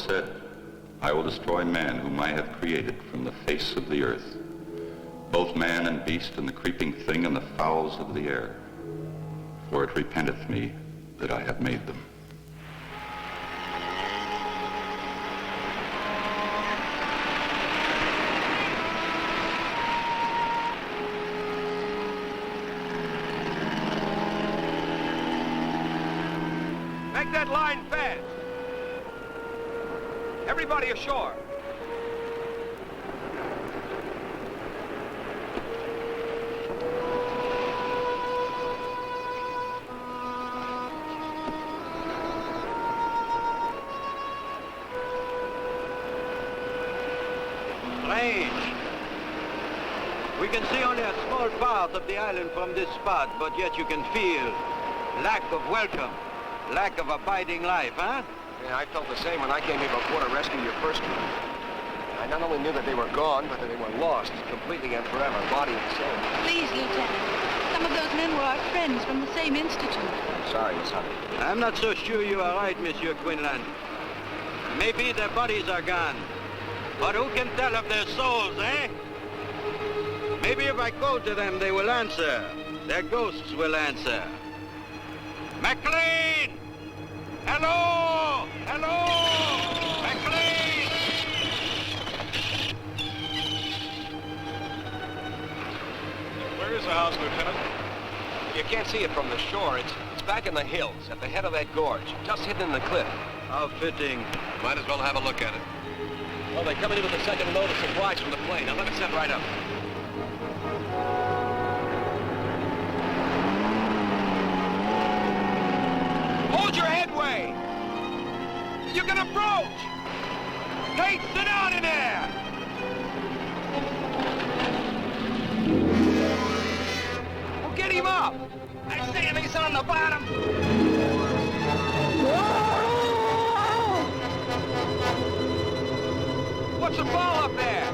said, I will destroy man whom I have created from the face of the earth, both man and beast and the creeping thing and the fowls of the air. For it repenteth me that I have made them. Make that line fast. Everybody ashore. Strange. We can see only a small part of the island from this spot, but yet you can feel lack of welcome, lack of abiding life, huh? Yeah, I felt the same when I came here before to rescue your first one. I not only knew that they were gone, but that they were lost completely and forever, body and soul. Please, Lieutenant. Some of those men were our friends from the same institute. I'm sorry, Miss Honey. I'm not so sure you are right, Monsieur Quinlan. Maybe their bodies are gone, but who can tell of their souls, eh? Maybe if I call to them, they will answer. Their ghosts will answer. McLean! Hello! Hello! McLean! Where is the house, Lieutenant? You can't see it from the shore. It's back in the hills, at the head of that gorge, just hidden in the cliff. How fitting. Might as well have a look at it. Well, they're coming in with the second load of supplies from the plane. Now let us set right up. Hold your headway! You can approach! Hey, sit down in there! Well, get him up! I say he's on the bottom! What's the ball up there?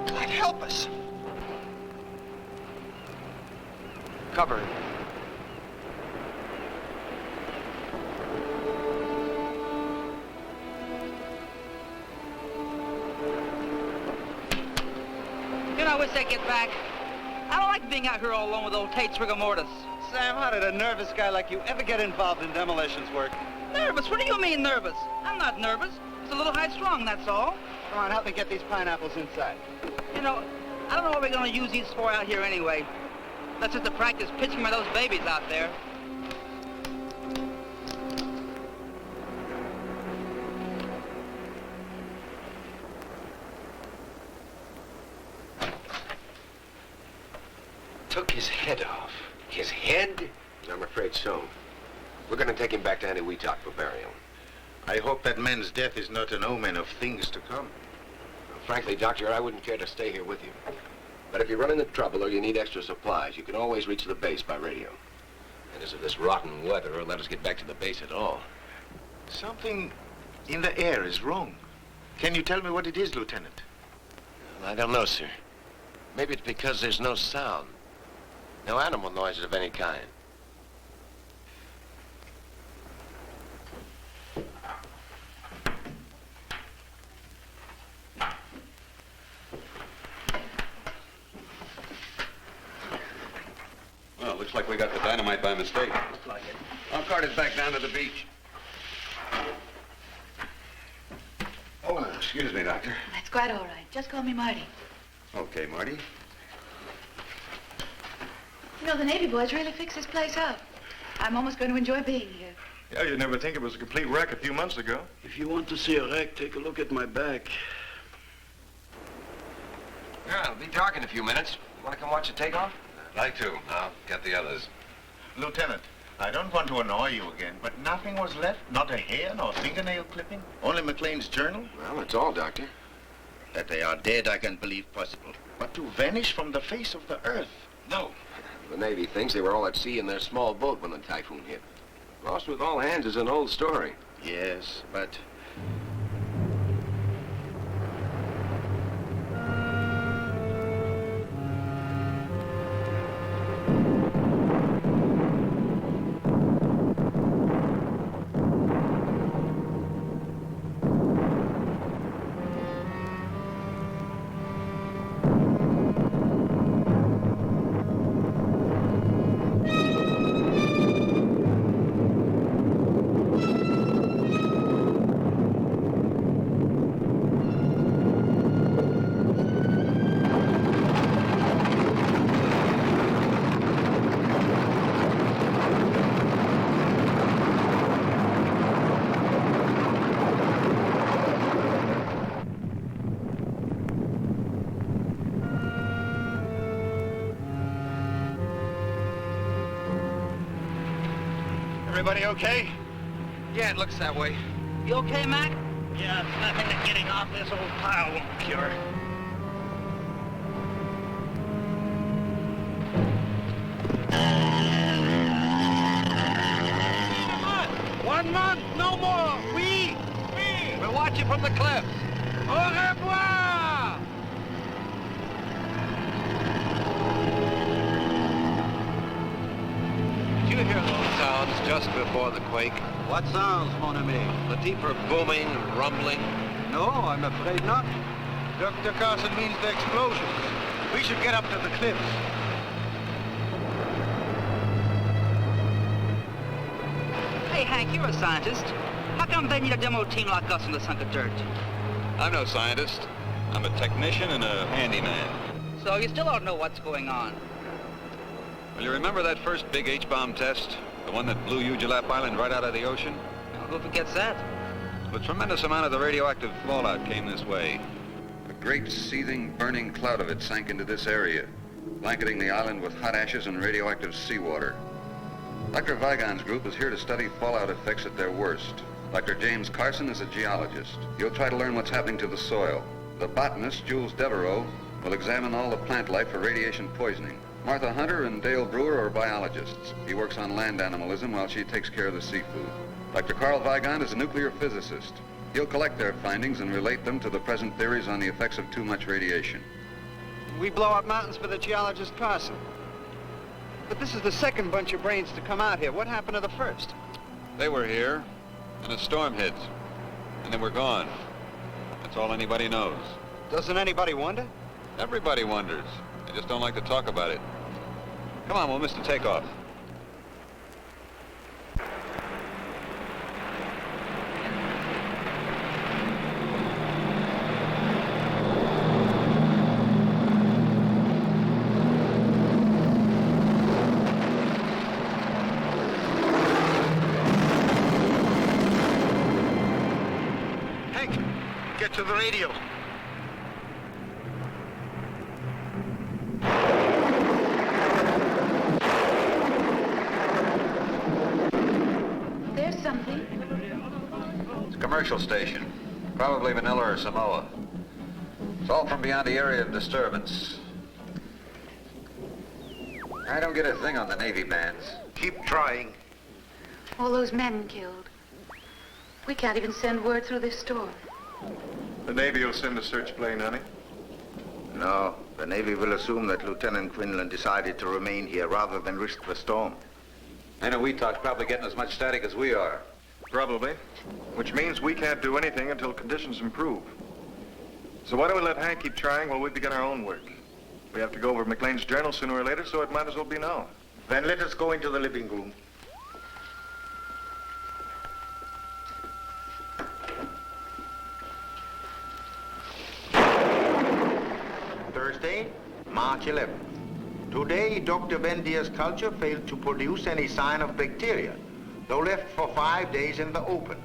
God help us. Cover. I wish they'd get back. I don't like being out here all alone with old Tate's rigor mortis. Sam, how did a nervous guy like you ever get involved in demolitions work? Nervous? What do you mean nervous? I'm not nervous. It's a little high-strung, that's all. Come on, help me get these pineapples inside. You know, I don't know what we're going to use these for out here anyway. That's just to practice pitching by those babies out there. Took his head off. His head? I'm afraid so. We're going to take him back to Eniwetok for burial. I hope that man's death is not an omen of things to come. Well, frankly, Doctor, I wouldn't care to stay here with you. But if you run into trouble or you need extra supplies, you can always reach the base by radio. And as of this rotten weather, it'll let us get back to the base at all. Something in the air is wrong. Can you tell me what it is, Lieutenant? Well, I don't know, sir. Maybe it's because there's no sound. No animal noises of any kind. Well, looks like we got the dynamite by mistake. Looks like it. I'll cart it back down to the beach. Oh, excuse me, Doctor. That's quite all right. Just call me Marty. Okay, Marty. You know, the Navy boys really fixed this place up. I'm almost going to enjoy being here. Yeah, you'd never think it was a complete wreck a few months ago. If you want to see a wreck, take a look at my back. Yeah, it'll be dark in a few minutes. Want to come watch the takeoff? I'd like to. I'll get the others. Lieutenant, I don't want to annoy you again, but nothing was left? Not a hair, nor fingernail clipping? Only McLean's journal? Well, that's all, Doctor. That they are dead, I can believe possible. But to vanish from the face of the earth? No. The Navy thinks they were all at sea in their small boat when the typhoon hit. Lost with all hands is an old story. Yes, but... Everybody okay? Yeah, it looks that way. You okay, Mac? Yeah, it's nothing that getting off this old pile won't cure. One month, no more. We'll watch you from the cliffs. Au revoir. Did you hear those sounds just before the quake? What sounds, mon ami? The deeper booming and rumbling. No, I'm afraid not. Dr. Carson means the explosions. We should get up to the cliffs. Hey, Hank, you're a scientist. How come they need a demo team like us in this hunk of dirt? I'm no scientist. I'm a technician and a handyman. So you still don't know what's going on. Well, you remember that first big H-bomb test? The one that blew Ujulap Island right out of the ocean? Who forgets that? A tremendous amount of the radioactive fallout came this way. A great seething, burning cloud of it sank into this area, blanketing the island with hot ashes and radioactive seawater. Dr. Weigand's group is here to study fallout effects at their worst. Dr. James Carson is a geologist. He'll try to learn what's happening to the soil. The botanist, Jules Deveroux, will examine all the plant life for radiation poisoning. Martha Hunter and Dale Brewer are biologists. He works on land animalism while she takes care of the seafood. Dr. Karl Weigand is a nuclear physicist. He'll collect their findings and relate them to the present theories on the effects of too much radiation. We blow up mountains for the geologist Carson. But this is the second bunch of brains to come out here. What happened to the first? They were here, and a storm hit, and they were gone. That's all anybody knows. Doesn't anybody wonder? Everybody wonders. They just don't like to talk about it. Come on, we'll miss the takeoff. Hank, get to the radio. There's something. It's a commercial station. Probably Manila or Samoa. It's all from beyond the area of disturbance. I don't get a thing on the Navy bands. Keep trying. All those men killed. We can't even send word through this storm. The Navy will send a search plane, honey. No, the Navy will assume that Lieutenant Quinlan decided to remain here rather than risk the storm. I know Weetalk's probably getting as much static as we are. Probably. Which means we can't do anything until conditions improve. So why don't we let Hank keep trying while we begin our own work? We have to go over McLean's journal sooner or later, so it might as well be now. Then let us go into the living room. Thursday, March 11th. Today, Dr. Vendier's culture failed to produce any sign of bacteria, though left for 5 days in the open.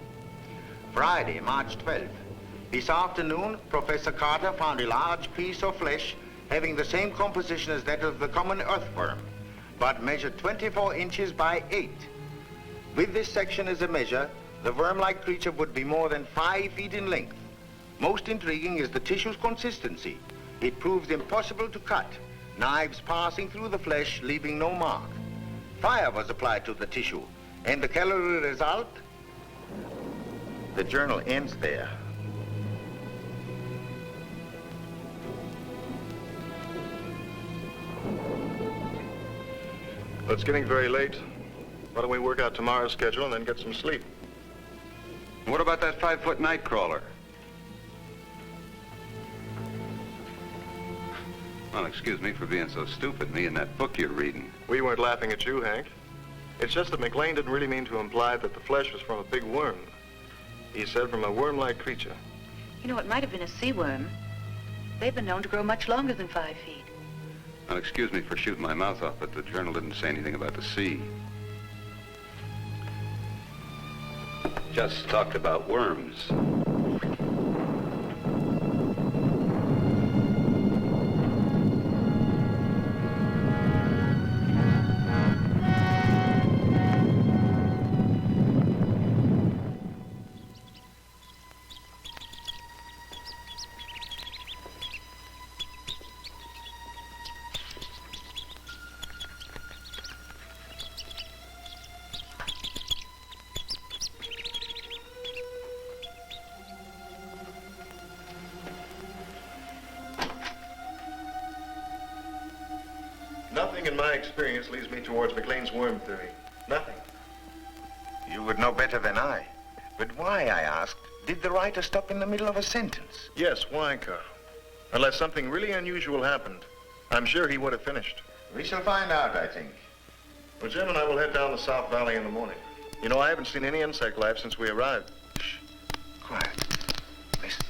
Friday, March 12th. This afternoon, Professor Carter found a large piece of flesh having the same composition as that of the common earthworm, but measured 24 inches by 8. With this section as a measure, the worm-like creature would be more than 5 feet in length. Most intriguing is the tissue's consistency. It proves impossible to cut, knives passing through the flesh, leaving no mark. Fire was applied to the tissue, and the calorie result? The journal ends there. Well, it's getting very late. Why don't we work out tomorrow's schedule and then get some sleep? What about that 5-foot night crawler? Well, excuse me for being so stupid, me and that book you're reading. We weren't laughing at you, Hank. It's just that McLean didn't really mean to imply that the flesh was from a big worm. He said from a worm-like creature. You know, it might have been a sea worm. They've been known to grow much longer than 5 feet. Well, excuse me for shooting my mouth off, but the journal didn't say anything about the sea. Just talked about worms. Nothing in my experience leads me towards McLean's worm theory. Nothing. You would know better than I. But why, I asked, did the writer stop in the middle of a sentence? Yes, why, Carl? Unless something really unusual happened, I'm sure he would have finished. We shall find out, I think. Well, Jim and I will head down the South Valley in the morning. You know, I haven't seen any insect life since we arrived. Shh. Quiet. Listen.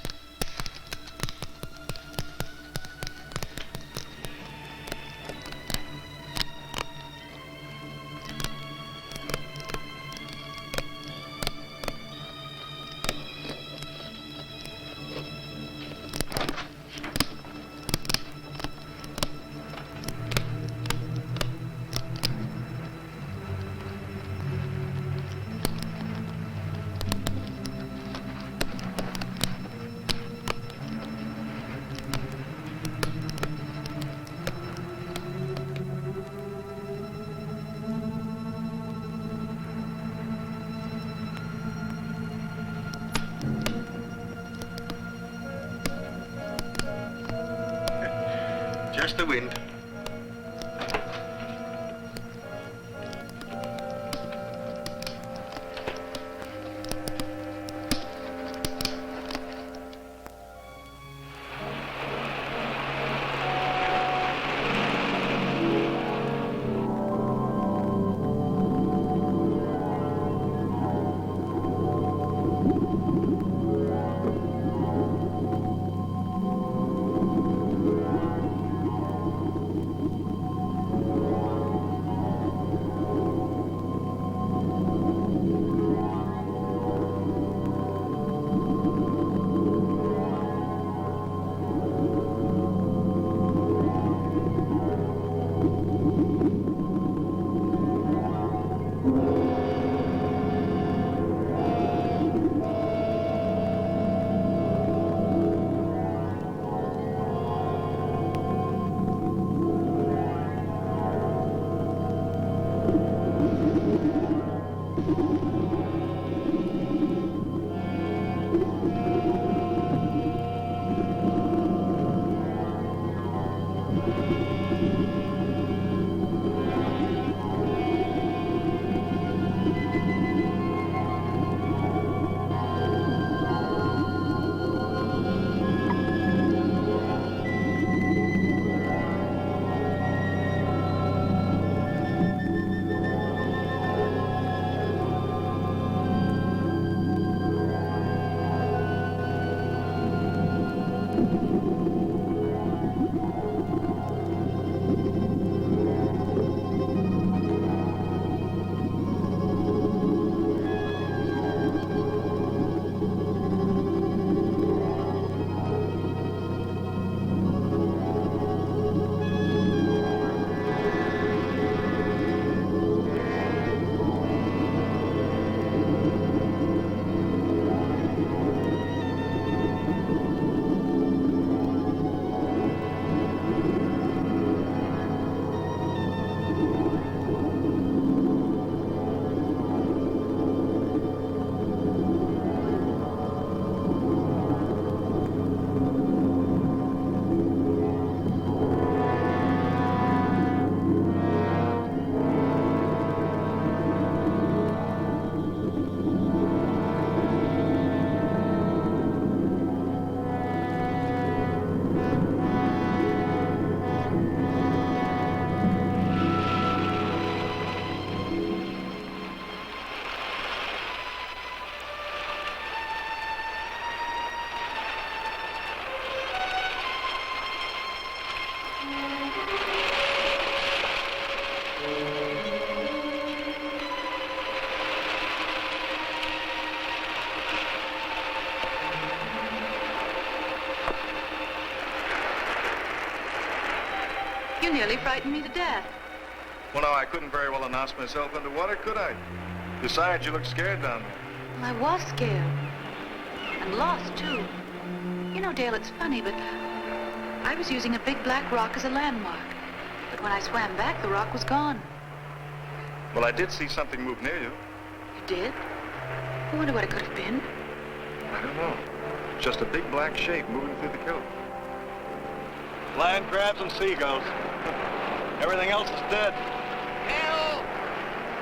Just the wind. You nearly frightened me to death. Well, now, I couldn't very well announce myself underwater, could I? Besides, you look scared down there. Well, I was scared. And lost, too. You know, Dale, it's funny, but I was using a big black rock as a landmark. But when I swam back, the rock was gone. Well, I did see something move near you. You did? I wonder what it could have been. I don't know. Just a big black shape moving through the kelp. Land crabs and seagulls. Everything else is dead. Bill!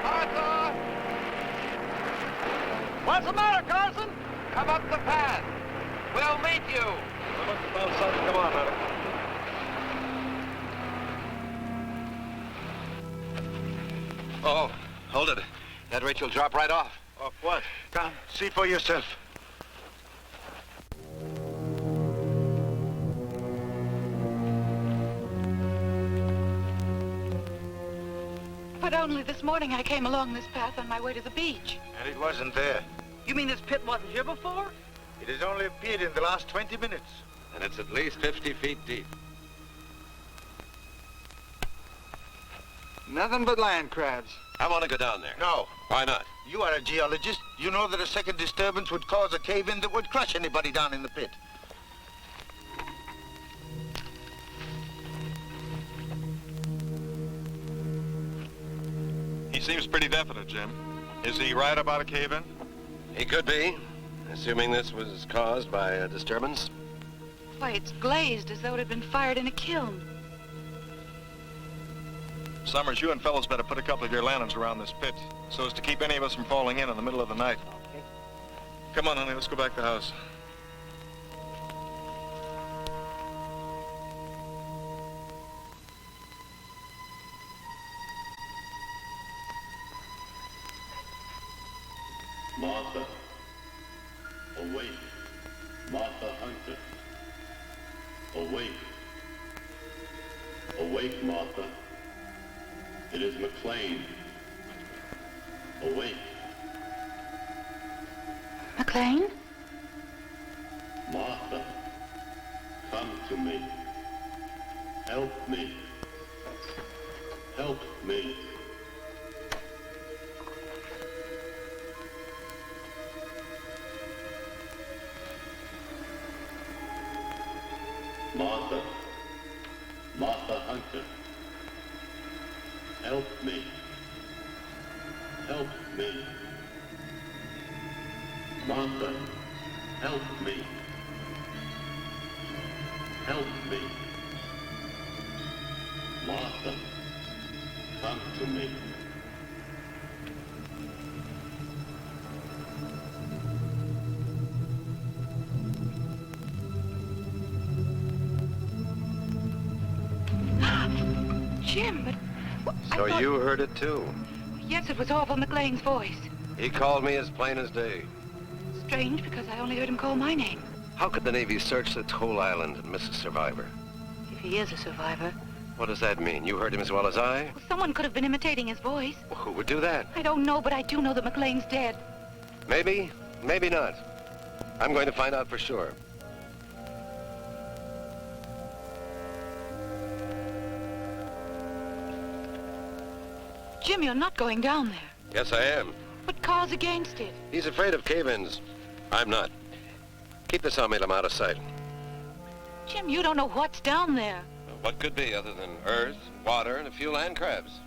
Arthur! What's the matter, Carson? Come up the path. We'll meet you. Well, look, found something. Come on, Hunter. Oh, hold it. That rate will drop right off. Off what? Come, see for yourself. But only this morning I came along this path on my way to the beach. And it wasn't there. You mean this pit wasn't here before? It has only appeared in the last 20 minutes. And it's at least 50 feet deep. Nothing but land crabs. I want to go down there. No. Why not? You are a geologist. You know that a second disturbance would cause a cave-in that would crush anybody down in the pit. He seems pretty definite, Jim. Is he right about a cave-in? He could be, assuming this was caused by a disturbance. Why, it's glazed as though it had been fired in a kiln. Sommers, you and fellows better put a couple of your lanterns around this pit so as to keep any of us from falling in the middle of the night. Okay. Come on, honey, let's go back to the house. Martha, awake. Martha Hunter, awake. Awake, Martha. It is McLean. Awake. McLean? Martha, come to me. Help me. Help me. Martha. Martha Hunter. Help me. Help me. Martha, help me. Help me. Martha, come to me. Jim, but... So you heard it too? Yes, it was Orville McLean's voice. He called me as plain as day. Strange, because I only heard him call my name. How could the Navy search this whole island and miss a survivor? If he is a survivor. What does that mean? You heard him as well as I? Well, someone could have been imitating his voice. Well, who would do that? I don't know, but I do know that McLean's dead. Maybe, maybe not. I'm going to find out for sure. Jim, you're not going down there. Yes, I am. But Carl's against it. He's afraid of cave-ins. I'm not. Keep this on me, I'm out of sight. Jim, you don't know what's down there. What could be other than earth, water, and a few land crabs?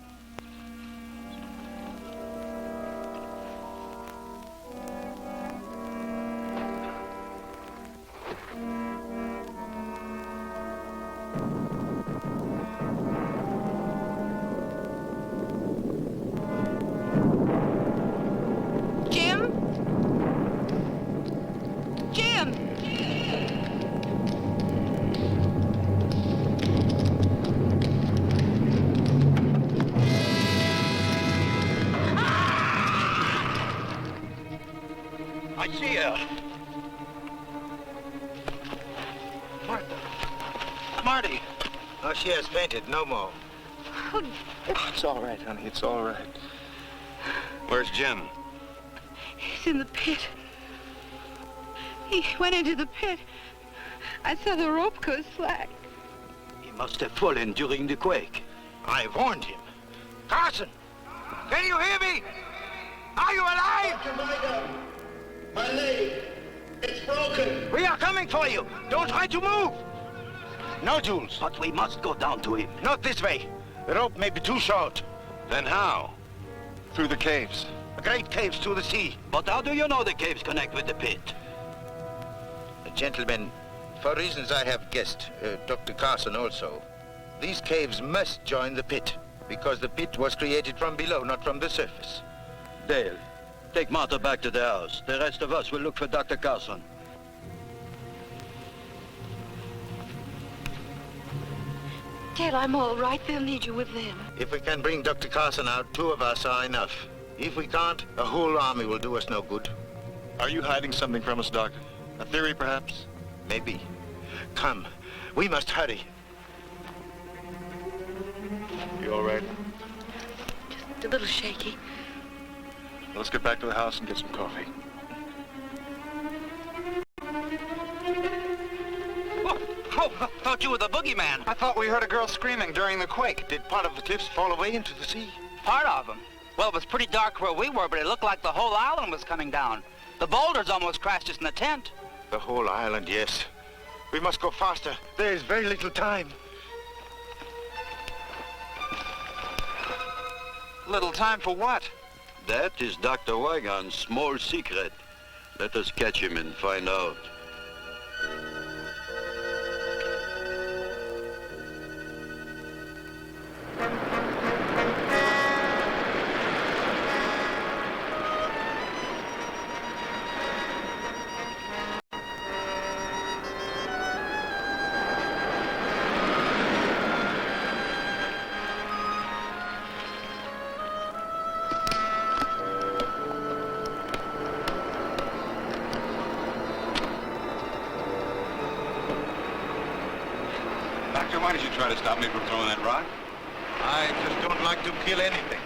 She has fainted, no more. Oh, It's all right, honey, it's all right. Where's Jim? he's in the pit. He went into the pit. I saw the rope go slack. He must have fallen during the quake. I warned him. Carson! Can you hear me? Are you alive? My leg! It's broken! We are coming for you! Don't try to move! No, Jules. But we must go down to him. Not this way. The rope may be too short. Then how? Through the caves. The great caves to the sea. But how do you know the caves connect with the pit? Gentlemen, for reasons I have guessed, Dr. Carson also, These caves must join the pit, because the pit was created from below, not from the surface. Dale, take Martha back to the house. The rest of us will look for Dr. Carson. Dale, I'm all right. They'll need you with them. If we can bring Dr. Carson out, 2 of us are enough. If we can't, a whole army will do us no good. Are you hiding something from us, Doctor? A theory, perhaps? Maybe. Come, we must hurry. You all right? Just a little shaky. Let's get back to the house and get some coffee. Oh, thought you were the boogeyman. I thought we heard a girl screaming during the quake. Did part of the cliffs fall away into the sea? Part of them. Well, it was pretty dark where we were, but it looked like the whole island was coming down. The boulders almost crashed us in the tent. The whole island, yes. We must go faster. There is very little time. Little time for what? That is Dr. Weigand's small secret. Let us catch him and find out. Why did you try to stop me from throwing that rock? I just don't like to kill anything,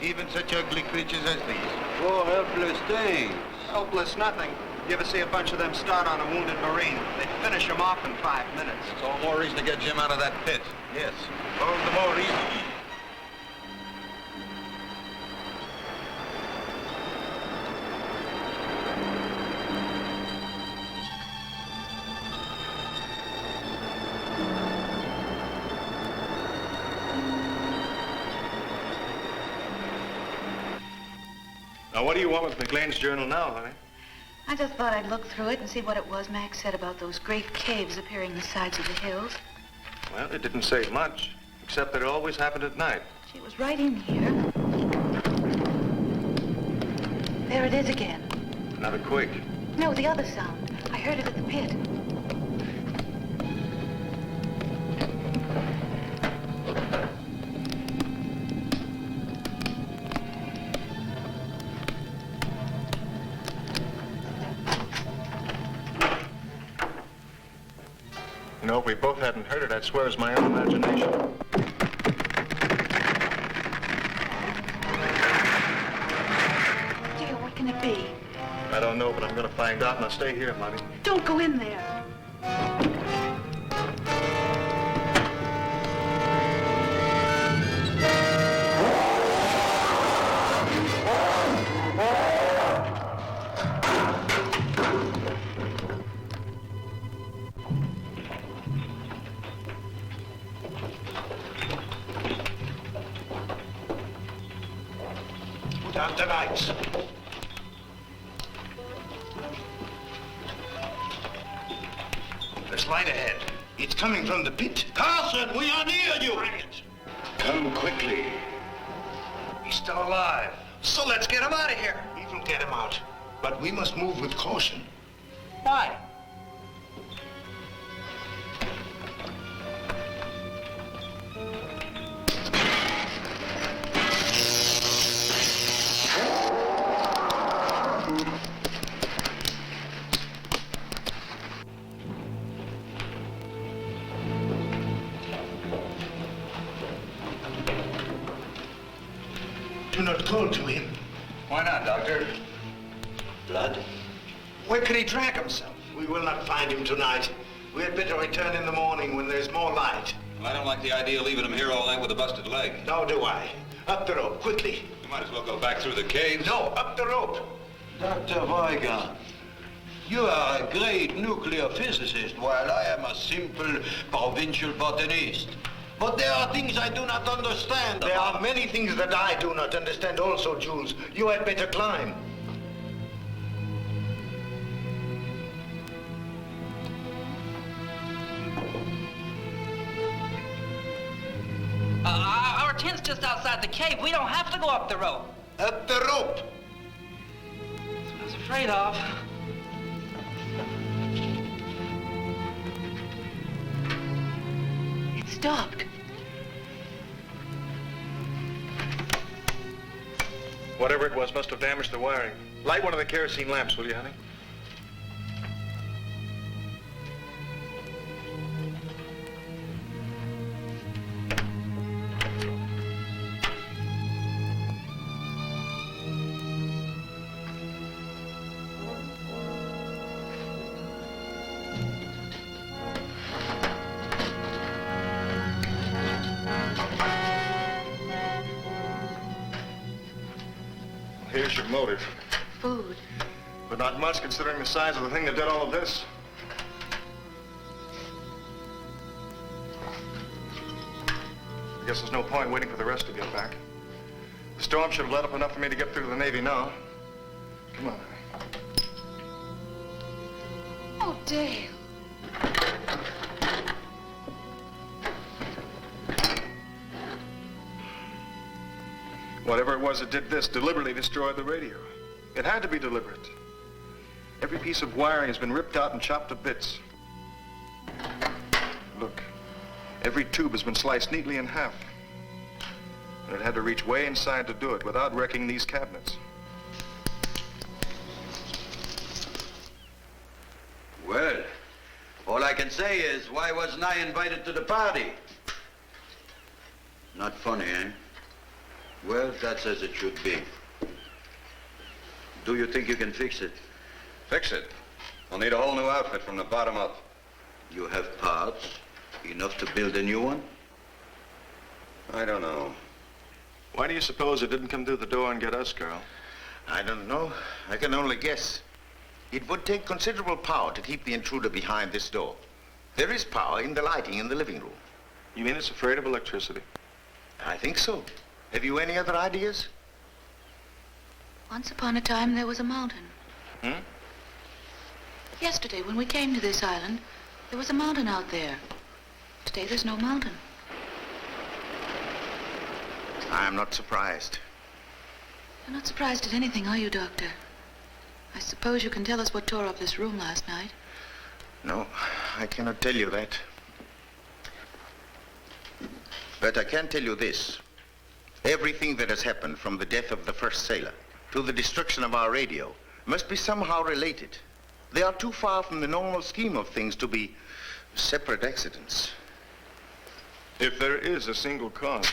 even such ugly creatures as these. Poor helpless things. Helpless nothing. You ever see a bunch of them start on a wounded Marine? They finish him off in 5 minutes. It's all more reason to get Jim out of that pit. Yes, all the more reason. Now, what do you want with McLean's journal now, honey? I just thought I'd look through it and see what it was Max said about those great caves appearing the sides of the hills. Well, it didn't say much, except that it always happened at night. She was right in here. There it is again. Another quake. No, the other sound. I heard it at the pit. You know, if we both hadn't heard it, I'd swear it's my own imagination. Dear, what can it be? I don't know, but I'm going to find out, and I'll stay here, Monty. Don't go in there. Down the lights. There's light ahead. It's coming from the pit. Carson, we are near you. Quiet. Come quickly. He's still alive. So let's get him out of here. We will get him out. But we must move with caution. Why? Do not call to him. Why not, Doctor? Blood? Where could he drag himself? We will not find him tonight. We had better return in the morning when there's more light. Well, I don't like the idea of leaving him here all night with a busted leg. Nor do I. Up the rope, quickly. We might as well go back through the caves. No, up the rope. Dr. Weigand, you are a great nuclear physicist, while I am a simple provincial botanist. But there are things I do not understand. There are many things that I do not understand also, Jules. You had better climb. tent's just outside the cave. We don't have to go up the rope. Up the rope. That's what I was afraid of. It stopped. Whatever it was must have damaged the wiring. Light one of the kerosene lamps, will you, honey? Here's your motive. Food. But not much considering the size of the thing that did all of this. I guess there's no point waiting for the rest to get back. The storm should have let up enough for me to get through to the Navy now. Come on, honey. Oh, Dale. Whatever it was that did this deliberately destroyed the radio. It had to be deliberate. Every piece of wiring has been ripped out and chopped to bits. Look, every tube has been sliced neatly in half. And it had to reach way inside to do it without wrecking these cabinets. Well, all I can say is, why wasn't I invited to the party? Not funny, eh? Well, that's as it should be. Do you think you can fix it? Fix it? I'll need a whole new outfit from the bottom up. You have parts, enough to build a new one? I don't know. Why do you suppose it didn't come through the door and get us, Karl? I don't know. I can only guess. It would take considerable power to keep the intruder behind this door. There is power in the lighting in the living room. You mean it's afraid of electricity? I think so. Have you any other ideas? Once upon a time, there was a mountain. Hmm? Yesterday, when we came to this island, there was a mountain out there. Today, there's no mountain. I am not surprised. You're not surprised at anything, are you, Doctor? I suppose you can tell us what tore up this room last night. No, I cannot tell you that. But I can tell you this. Everything that has happened from the death of the first sailor to the destruction of our radio must be somehow related. They are too far from the normal scheme of things to be separate accidents. If there is a single cause,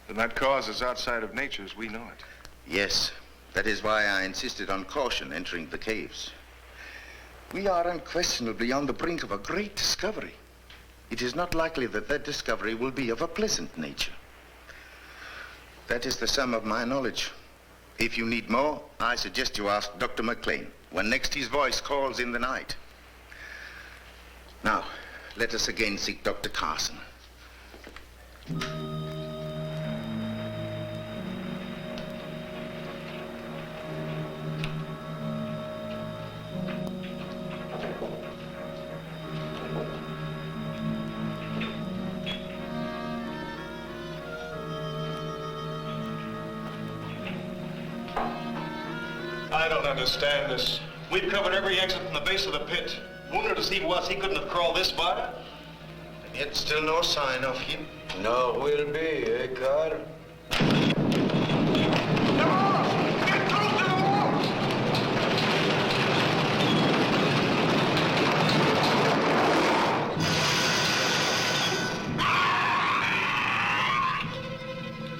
then that cause is outside of nature as we know it. Yes, that is why I insisted on caution entering the caves. We are unquestionably on the brink of a great discovery. It is not likely that that discovery will be of a pleasant nature. That is the sum of my knowledge. If you need more, I suggest you ask Dr. McLean when next his voice calls in the night. Now, let us again seek Dr. Carson. I don't understand this. We've covered every exit from the base of the pit. Wounded as he was, he couldn't have crawled this far. And yet still no sign of him. No, will be, eh, Karl? The walls! Get close to the walls!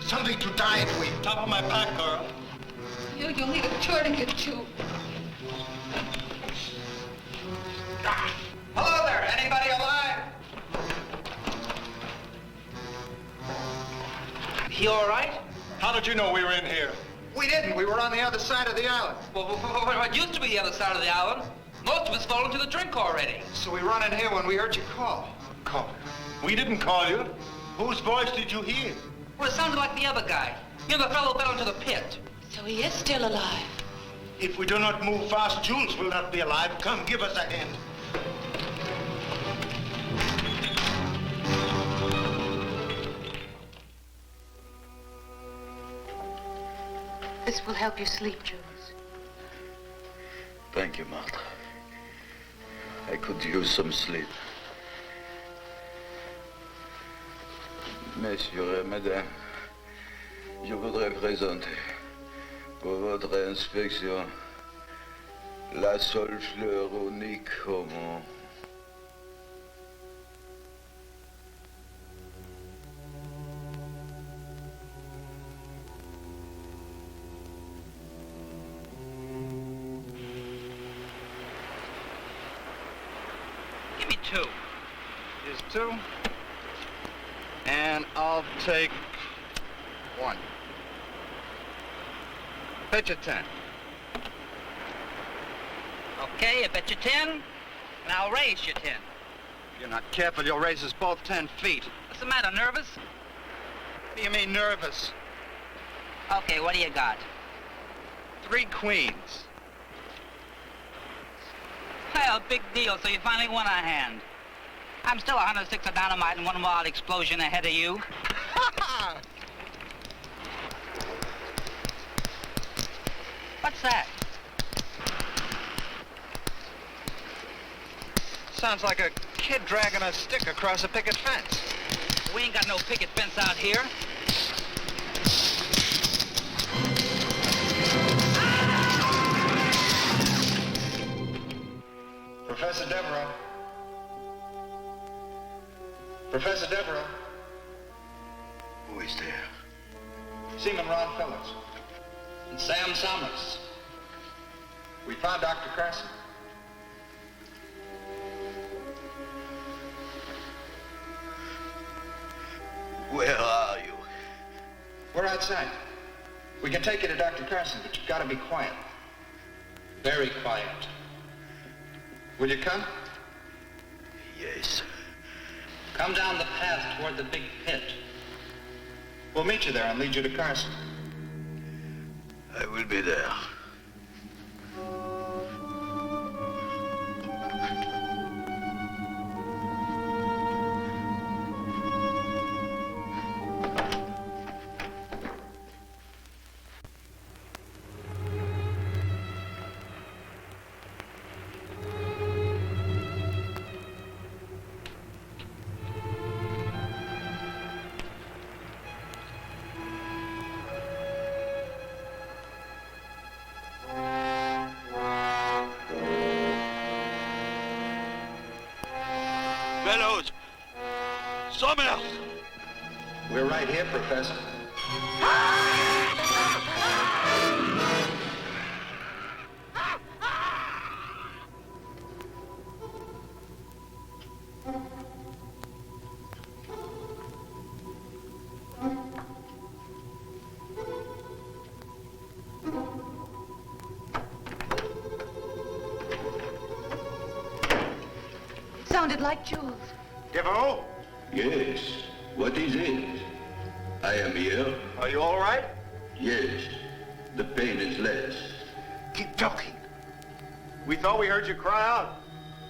Something to tie it with. Top of my pack, Karl. You'll need a tourniquet, too. Hello there, anybody alive? You all right? How did you know we were in here? We didn't. We were on the other side of the island. Well, what used to be the other side of the island? Most of us fall into the drink already. So we run in here when we heard you call. Call. We didn't call you. Whose voice did you hear? Well, it sounded like the other guy. You know, the fellow fell into the pit. So he is still alive. If we do not move fast, Jules will not be alive. Come, give us a hand. This will help you sleep, Jules. Thank you, Martha. I could use some sleep. Messieurs et mesdames, je voudrais présenter pour votre inspection la seule fleur unique au monde. Give me 2. Here's 2. And I'll take 1. Bet you 10. Okay, I bet you 10, and I'll raise you 10. If you're not careful, you'll raise us both 10 feet. What's the matter, nervous? What do you mean, nervous? Okay, what do you got? 3 queens. Well, big deal, so you finally won a hand. I'm still 100 sticks of dynamite and one wild explosion ahead of you. What's that? Sounds like a kid dragging a stick across a picket fence. We ain't got no picket fence out here. Professor Deveroux. Professor Deveroux. Who is there? Seaman Ron Phillips. And Sam Sommers. We found Dr. Carson. Where are you? We're outside. We can take you to Dr. Carson, but you've got to be quiet. Very quiet. Will you come? Yes. Come down the path toward the big pit. We'll meet you there and lead you to Carson. I will be there. Fellows! Sommers! We're right here, Professor. It sounded like Jules. Deveroux? Yes. What is it? I am here. Are you all right? Yes. The pain is less. Keep talking. We thought we heard you cry out.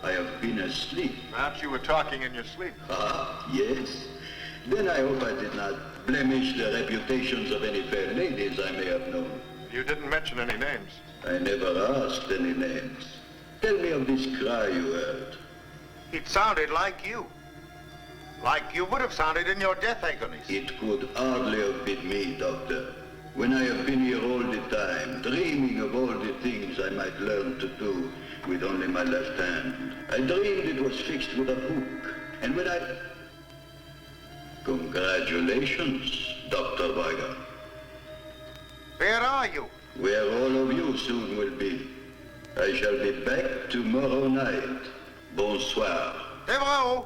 I have been asleep. Perhaps you were talking in your sleep. Ah, yes. Then I hope I did not blemish the reputations of any fair ladies I may have known. You didn't mention any names. I never asked any names. Tell me of this cry you heard. It sounded like you. Like you would have sounded in your death agonies. It could hardly have been me, Doctor. When I have been here all the time, dreaming of all the things I might learn to do with only my left hand. I dreamed it was fixed with a hook. And when I... Congratulations, Dr. Weigand. Where are you? Where all of you soon will be. I shall be back tomorrow night. Bonsoir. Deveroux!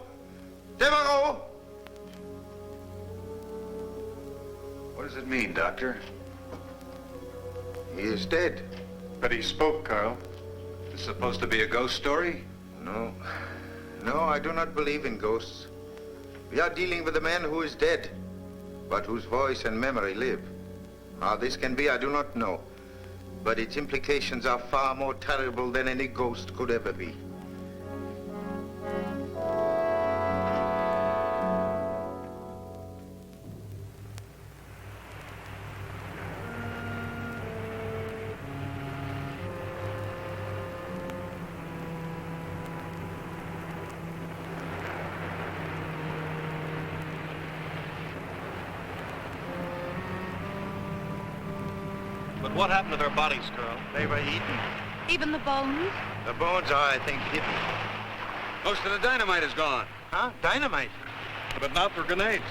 Deveroux! What does it mean, Doctor? He is dead. But he spoke, Karl. This is supposed to be a ghost story? No. No, I do not believe in ghosts. We are dealing with a man who is dead, but whose voice and memory live. How this can be, I do not know. But its implications are far more terrible than any ghost could ever be. What happened to their bodies, Karl? They were eaten. Even the bones? The bones are, I think, hidden. Most of the dynamite is gone. Huh? Dynamite? But not for grenades.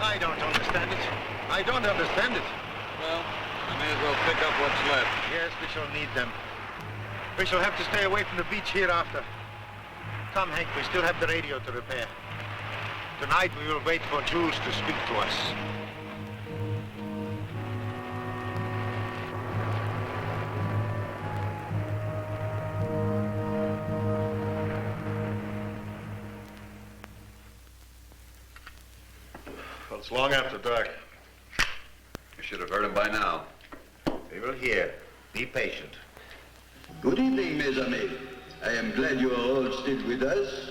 I don't understand it. I don't understand it. Well, I may as well pick up what's left. Yes, we shall need them. We shall have to stay away from the beach hereafter. Come, Hank, we still have the radio to repair. Tonight we will wait for Jules to speak to us. Well, it's long after dark. You should have heard him by now. We will hear. Be patient. Good evening, mes amis. I am glad you are all still with us.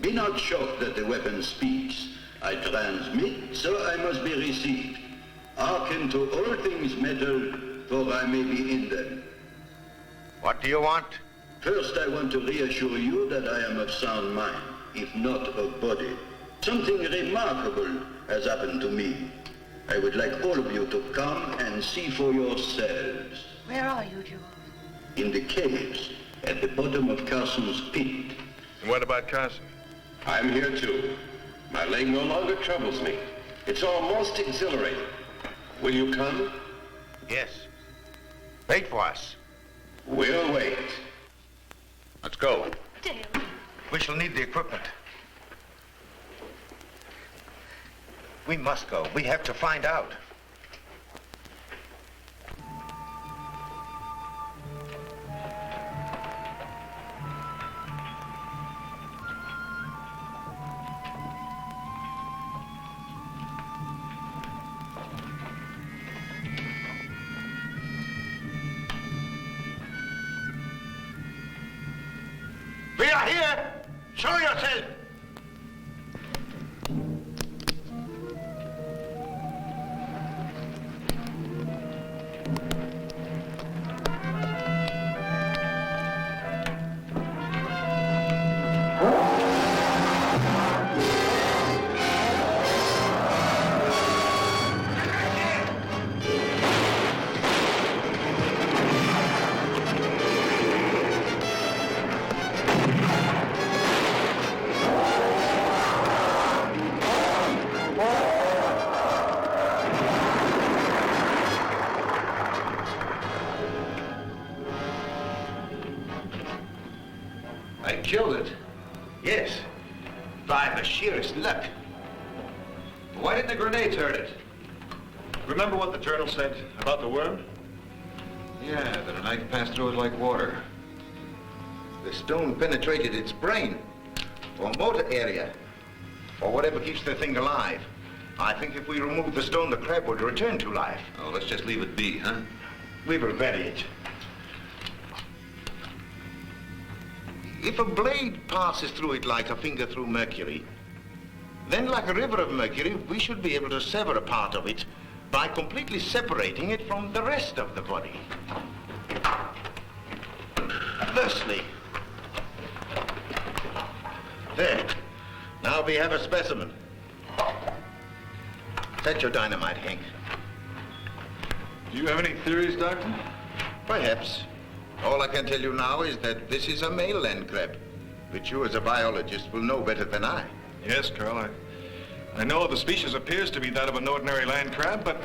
Be not shocked that the weapon speaks. I transmit, so I must be received. Hearken to all things metal, for I may be in them. What do you want? First, I want to reassure you that I am of sound mind, if not of body. Something remarkable has happened to me. I would like all of you to come and see for yourselves. Where are you, Jules? In the caves, at the bottom of Carson's pit. And what about Carson? I'm here too. My leg no longer troubles me. It's almost exhilarating. Will you come? Yes. Wait for us. We'll wait. Let's go. Dale. We shall need the equipment. We must go. We have to find out. We are here! Show yourself! Killed it? Yes. By the sheerest luck. Why didn't the grenades hurt it? Remember what the journal said about the worm? Yeah, that a knife passed through it like water. The stone penetrated its brain, or motor area, or whatever keeps the thing alive. I think if we remove the stone, the crab would return to life. Oh, let's just leave it be, huh? We will vary it. If a blade passes through it like a finger through mercury, then like a river of mercury, we should be able to sever a part of it by completely separating it from the rest of the body. Firstly, there. Now we have a specimen. Set your dynamite, Hank. Do you have any theories, Doctor? Perhaps. All I can tell you now is that this is a male land crab, which you as a biologist will know better than I. Yes, Karl. I know the species appears to be that of an ordinary land crab, but...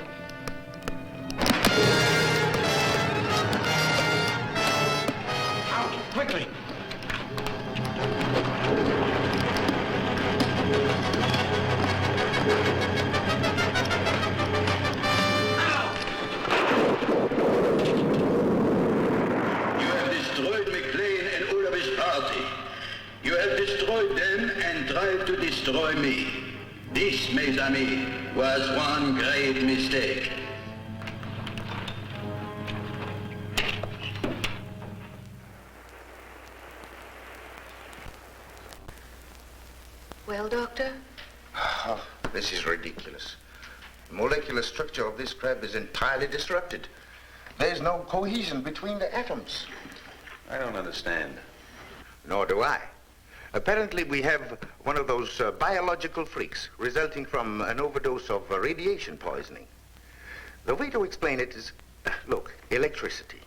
Out, quickly! You have destroyed them and tried to destroy me. This, mes amis, was one great mistake. Well, Doctor? Oh, this is ridiculous. The molecular structure of this crab is entirely disrupted. There's no cohesion between the atoms. I don't understand. Nor do I. Apparently, we have one of those biological freaks resulting from an overdose of radiation poisoning. The way to explain it is Look, electricity.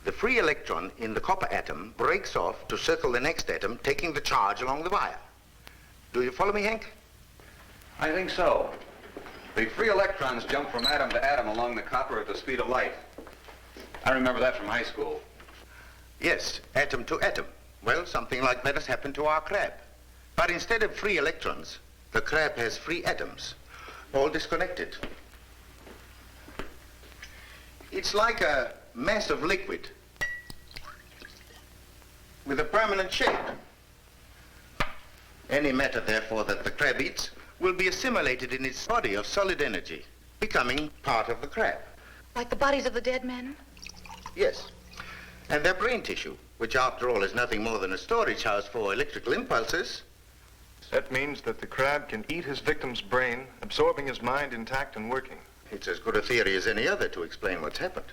The free electron in the copper atom breaks off to circle the next atom, taking the charge along the wire. Do you follow me, Hank? I think so. The free electrons jump from atom to atom along the copper at the speed of light. I remember that from high school. Yes, atom to atom. Well, something like that has happened to our crab. But instead of free electrons, the crab has free atoms, all disconnected. It's like a mass of liquid with a permanent shape. Any matter, therefore, that the crab eats will be assimilated in its body of solid energy, becoming part of the crab. Like the bodies of the dead men? Yes. And their brain tissue, which after all is nothing more than a storage house for electrical impulses. That means that the crab can eat his victim's brain, absorbing his mind intact and working. It's as good a theory as any other to explain what's happened.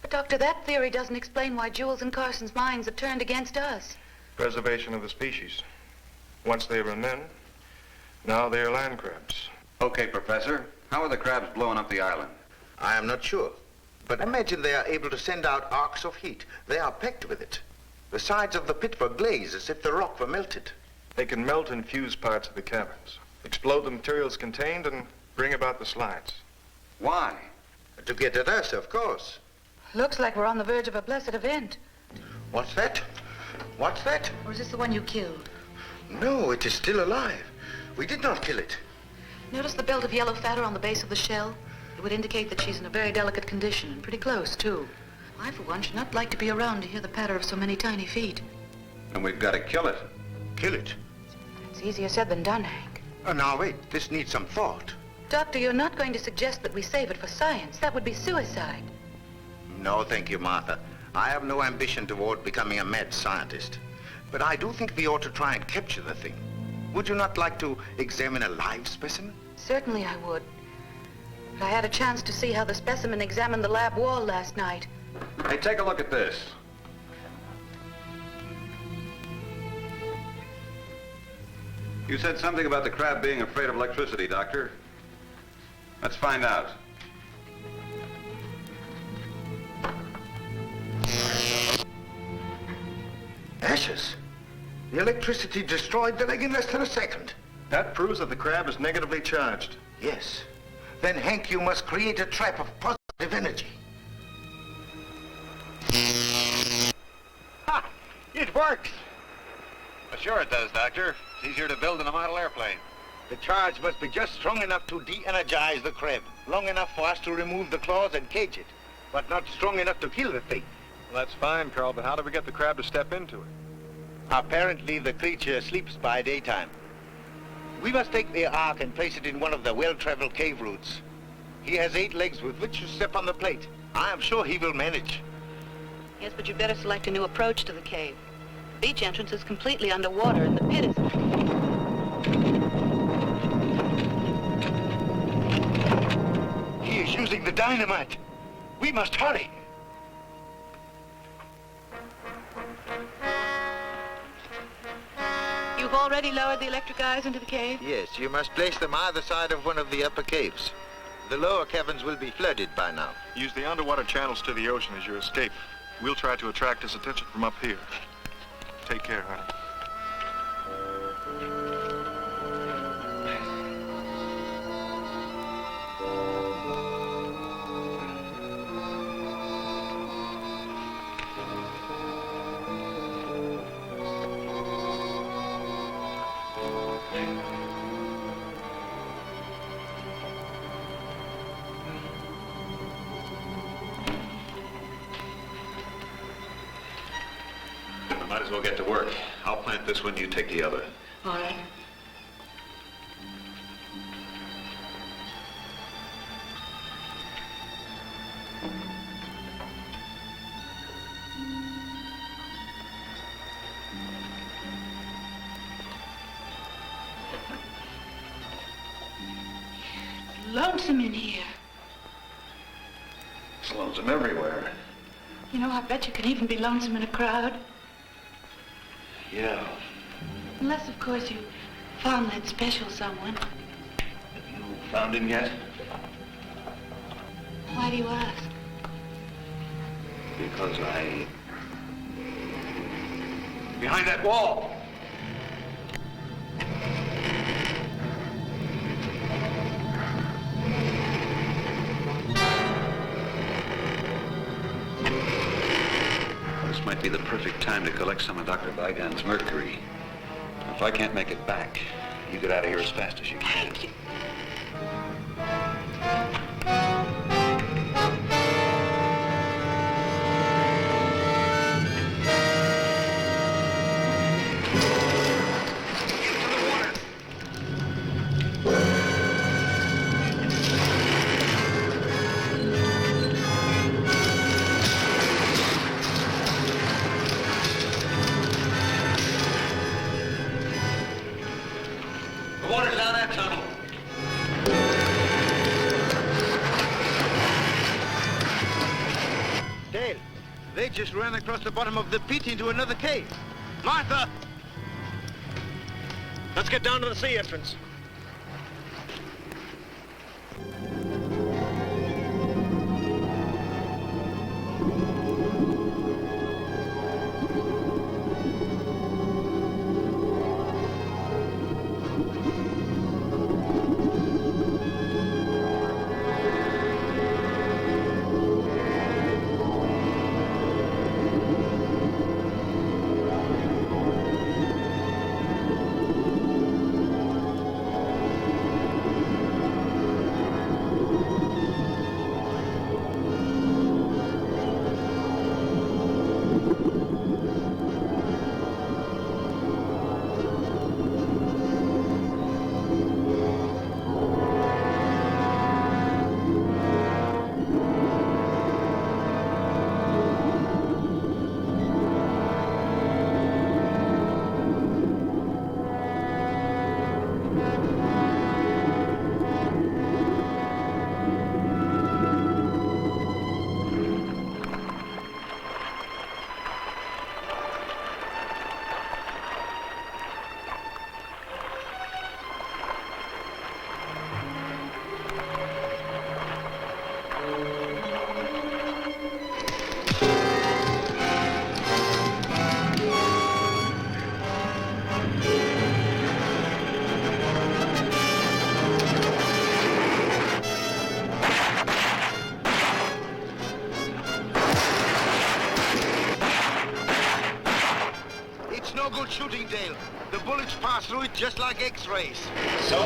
But, Doctor, that theory doesn't explain why Jules and Carson's minds have turned against us. Preservation of the species. Once they were men, now they are land crabs. Okay, Professor. How are the crabs blowing up the island? I am not sure. But imagine they are able to send out arcs of heat. They are packed with it. The sides of the pit were glazed as if the rock were melted. They can melt and fuse parts of the caverns, explode the materials contained, and bring about the slides. Why? To get at us, of course. Looks like we're on the verge of a blessed event. What's that? What's that? Or is this the one you killed? No, it is still alive. We did not kill it. Notice the belt of yellow fatter on the base of the shell? It would indicate that she's in a very delicate condition, and pretty close, too. I, for one, should not like to be around to hear the patter of so many tiny feet. And we've got to kill it. Kill it? It's easier said than done, Hank. Now, wait. This needs some thought. Doctor, you're not going to suggest that we save it for science. That would be suicide. No, thank you, Martha. I have no ambition toward becoming a mad scientist. But I do think we ought to try and capture the thing. Would you not like to examine a live specimen? Certainly I would. But I had a chance to see how the specimen examined the lab wall last night. Hey, take a look at this. You said something about the crab being afraid of electricity, Doctor. Let's find out. Ashes. The electricity destroyed the leg in less than a second. That proves that the crab is negatively charged. Yes. Then, Hank, you must create a trap of positive energy. Ha! It works! Well, sure it does, Doctor. It's easier to build than a model airplane. The charge must be just strong enough to de-energize the crab. Long enough for us to remove the claws and cage it. But not strong enough to kill the thing. Well, that's fine, Karl, but how do we get the crab to step into it? Apparently, the creature sleeps by daytime. We must take the ark and place it in one of the well-traveled cave routes. He has 8 legs with which to step on the plate. I am sure he will manage. Yes, but you'd better select a new approach to the cave. The beach entrance is completely underwater, and the pit is... He is using the dynamite. We must hurry. You've already lowered the electric eyes into the cave? Yes, you must place them either side of one of the upper caves. The lower caverns will be flooded by now. Use the underwater channels to the ocean as your escape. We'll try to attract his attention from up here. Take care, honey. Might as well get to work. I'll plant this one, you take the other. All right. It's lonesome in here. It's lonesome everywhere. You know, I bet you can even be lonesome in a crowd. Yeah. Unless, of course, you found that special someone. Have you found him yet? Why do you ask? Because I... Behind that wall! This might be the perfect time to collect some of Dr. Weigand's mercury. If I can't make it back, you get out of here as fast as you can. Just ran across the bottom of the pit into another cave. Martha! Let's get down to the sea entrance. Shooting, Dale. The bullets pass through it just like X-rays. So,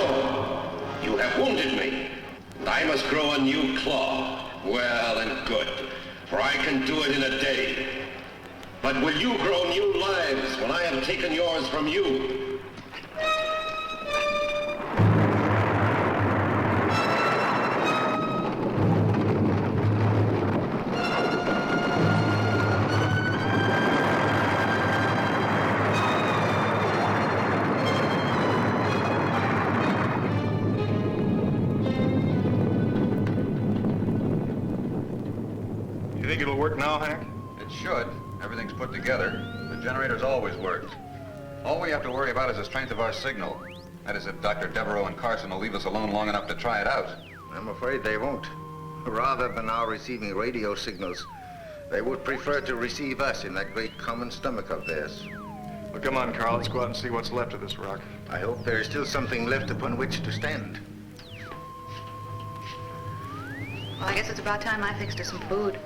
you have wounded me. I must grow a new claw. Well and good, for I can do it in a day. But will you grow new lives when I have taken yours from you? Now, Hank? It should. Everything's put together. The generator's always worked. All we have to worry about is the strength of our signal. That is, if Dr. Deveroux and Carson will leave us alone long enough to try it out. I'm afraid they won't. Rather than our receiving radio signals, they would prefer to receive us in that great common stomach of theirs. Well, come on, Karl. Let's go out and see what's left of this rock. I hope there is still something left upon which to stand. Well, I guess it's about time I fixed us some food.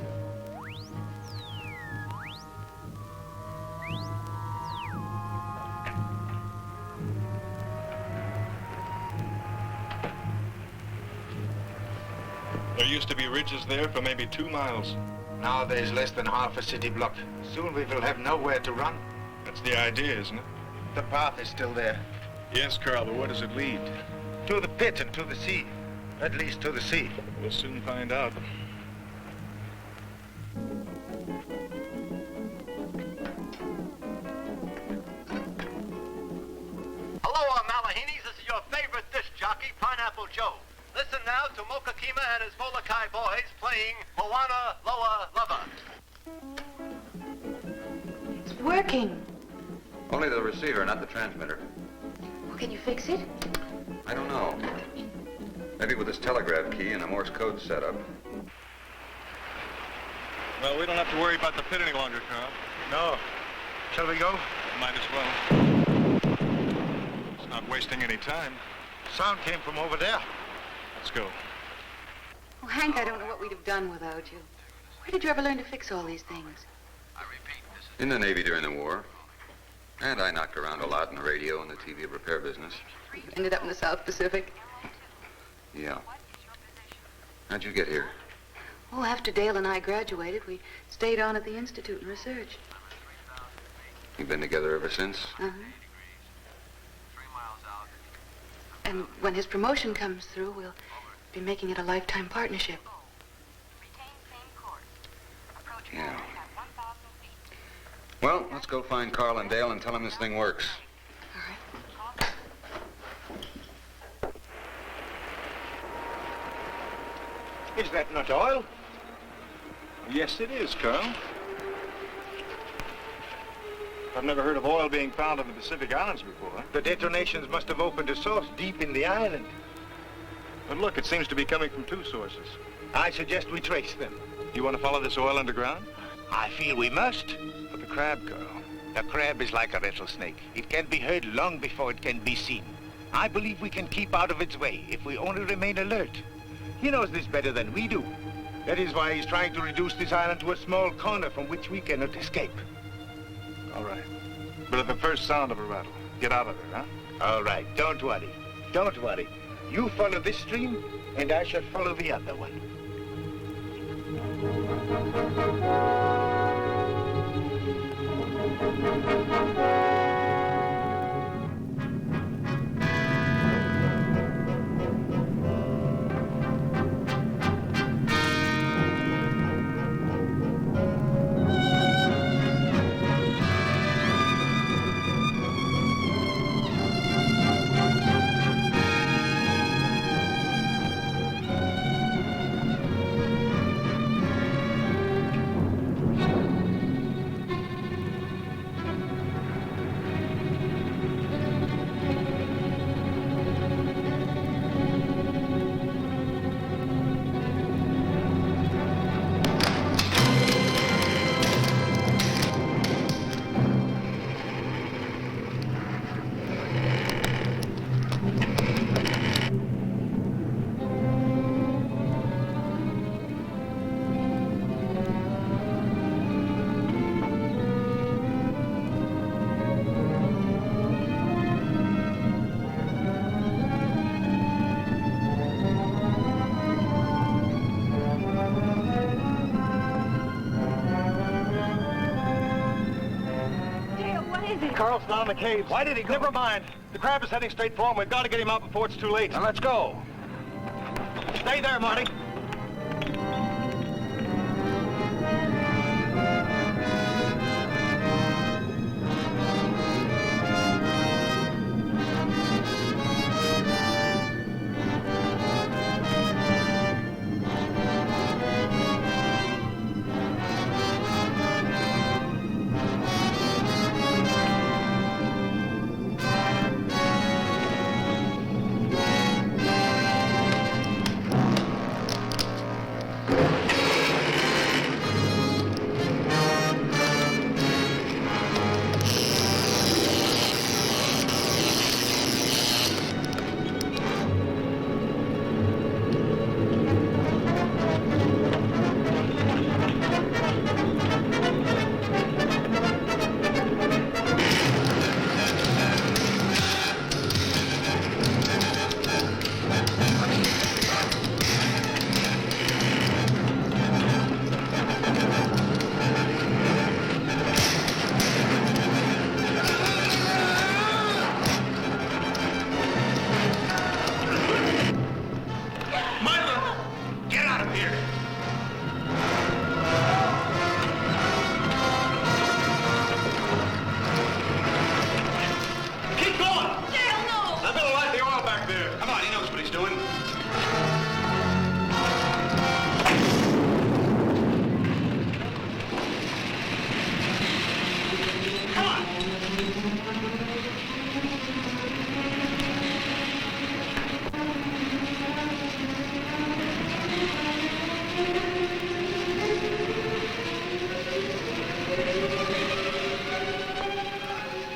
There used to be ridges there for maybe 2 miles. Now there's less than half a city block. Soon we will have nowhere to run. That's the idea, isn't it? The path is still there. Yes, Karl, but where does it lead? To the pit and to the sea. At least to the sea. We'll soon find out. Hello, Malahinis. This is your favorite disc jockey, Pineapple Joe. Listen now to Mokakima and his Molokai boys playing Moana Loa Lava. It's working. Only the receiver, not the transmitter. Well, can you fix it? I don't know. Maybe with this telegraph key and a Morse code setup. Well, we don't have to worry about the pit any longer, Carl. No. Shall we go? Might as well. It's not wasting any time. Sound came from over there. Let's go. Oh, Hank, I don't know what we'd have done without you. Where did you ever learn to fix all these things? In the Navy during the war. And I knocked around a lot in the radio and the TV repair business. You ended up in the South Pacific? Yeah. How'd you get here? Oh, after Dale and I graduated, we stayed on at the Institute and research. You've been together ever since? Uh-huh. And when his promotion comes through, we'll be making it a lifetime partnership. Yeah. Well, let's go find Karl and Dale and tell them this thing works. Is that not oil? Yes, it is, Carl. I've never heard of oil being found in the Pacific Islands before. The detonations must have opened a source deep in the island. But look, it seems to be coming from two sources. I suggest we trace them. You want to follow this oil underground? I feel we must. But the crab, Carl. The crab is like a rattlesnake. It can be heard long before it can be seen. I believe we can keep out of its way if we only remain alert. He knows this better than we do. That is why he's trying to reduce this island to a small corner from which we cannot escape. All right. But at the first sound of a rattle, get out of there, huh? All right, don't worry. Don't worry. You follow this stream, and I shall follow the other one. Carl's down in the caves. Why did he go? Never mind. The crab is heading straight for him. We've got to get him out before it's too late. Now let's go. Stay there, Marty.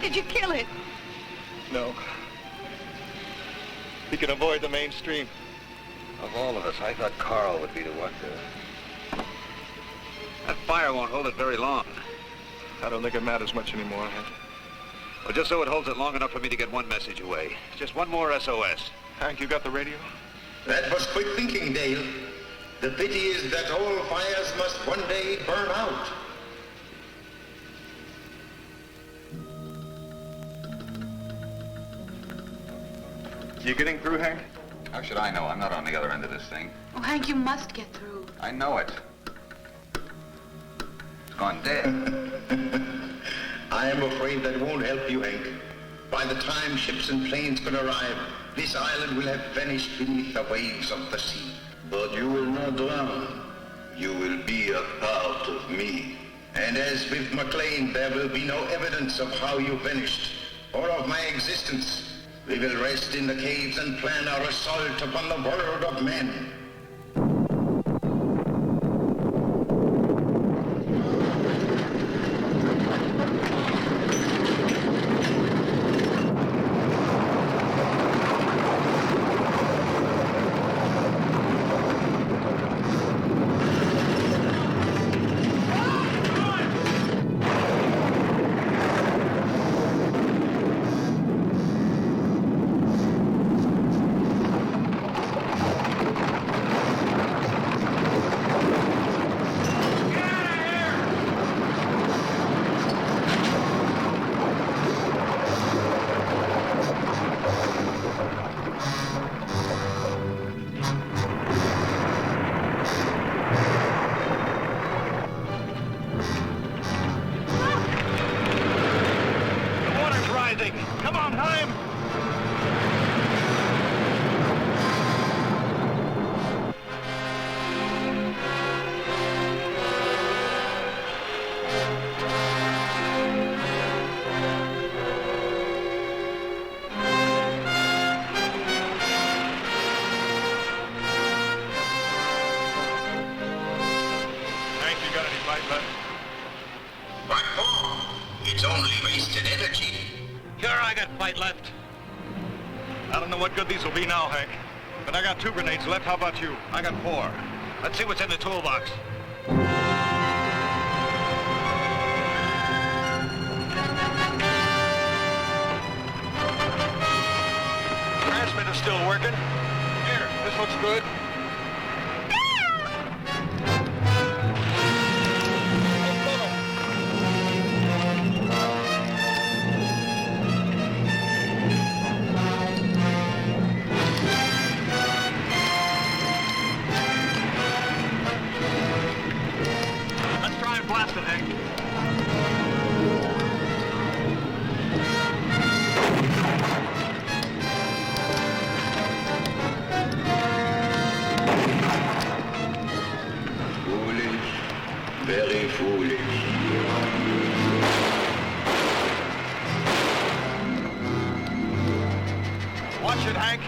Did you kill it? No. He can avoid the mainstream. Of all of us, I thought Karl would be the one to... That fire won't hold it very long. I don't think it matters much anymore, Hank. Well, just so it holds it long enough for me to get one message away. Just one more SOS. Hank, you got the radio? That was quick thinking, Dale. The pity is that all fires must one day burn out. You getting through, Hank? How should I know? I'm not on the other end of this thing. Oh, Hank, you must get through. I know it. It's gone dead. I am afraid that won't help you, Hank. By the time ships and planes can arrive, this island will have vanished beneath the waves of the sea. But you will not drown. You will be a part of me. And as with McLean, there will be no evidence of how you vanished, or of my existence. We will rest in the caves and plan our assault upon the world of men. But I got 2 grenades left. How about you? I got 4. Let's see what's in the toolbox. Transmitter's still working. Here, this looks good. Very foolish. Watch it, Hank.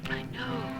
I know.